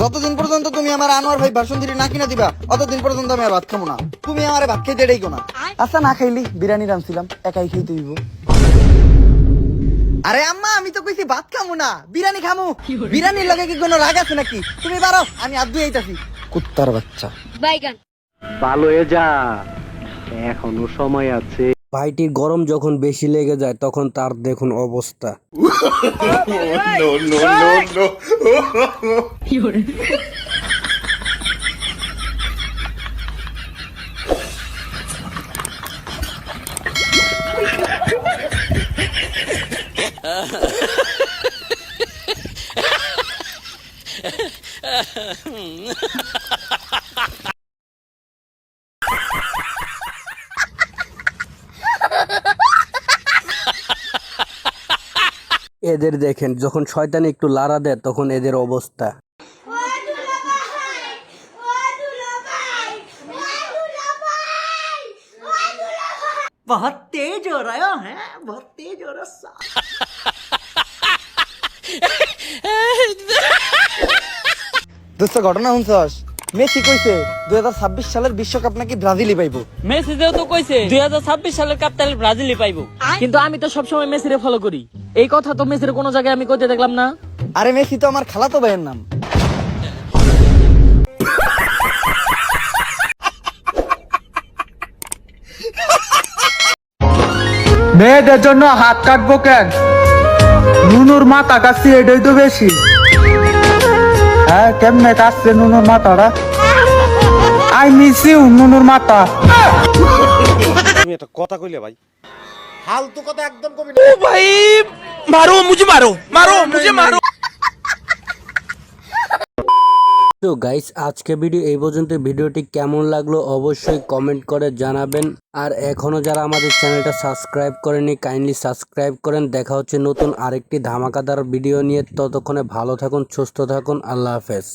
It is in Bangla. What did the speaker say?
যতদিন পর্যন্ত তুমি আমার আনোয়ার ভাই ভার্সন 3 না কিনা দিবা অতদিন পর্যন্ত আমি আর ভাত খাবো না। তুমি আমারে ভাত খেতে দেই না। আচ্ছা না খাইলি বিরিয়ানি রাঁধছিলাম একাই খেতে হইব। আরে আম্মা আমি তো কইছি ভাত খামু না বিরিয়ানি খামু। বিরিয়ানির লগে কি কোনো রাগ আছে নাকি? তুমি বারো আমি আদু আইতাছি। কুত্তার বাচ্চা। ভাইটির গরম যখন বেশি লেগে যায় তখন তার দেখুন অবস্থা। এদের দেখেন যখন শয়তান একটু লাড়া দেয় তখন এদের অবস্থা। बहुत तेज हो रहा है बहुत तेज हो रहा দোস্ত ঘটনা শুনছস? মেসি কইছে 2026 সালের বিশ্বকাপ নাকি ব্রাজিলই পাইবো। মেসিদেও তো কইছে 2026 সালের কাপ তাহলে ব্রাজিলই পাইবো। কিন্তু আমি তো সবসময় মেসিরে ফলো করি, এই কথা তো মেসির কোনো জায়গায় আমি কইতে দেখলাম না। আরে মেসি তো আমার খালাতো ভাইয়ের নাম। মেয়েদের জন্য হাত কাটবো কেন? নুনুর মাথা কাটছি এটাই তো বেশি। হ্যাঁ কেমনে কাটছে নুনুর মাথাটা? আই মিস ইউ নুনুর মাথা। তুমি একটা কথা কইলে ভাই তো গাইস আজকে ভিডিও এই পর্যন্ত। ভিডিওটি কেমন লাগলো অবশ্যই কমেন্ট করে জানাবেন। আর এখনো যারা আমাদের চ্যানেলটা সাবস্ক্রাইব করেনি কাইন্ডলি সাবস্ক্রাইব করেন। দেখা হচ্ছে নতুন আরেকটি ধামাকাদার ভিডিও নিয়ে। ততক্ষণে ভালো থাকুন, সুস্থ থাকুন, আল্লাহ হাফেজ।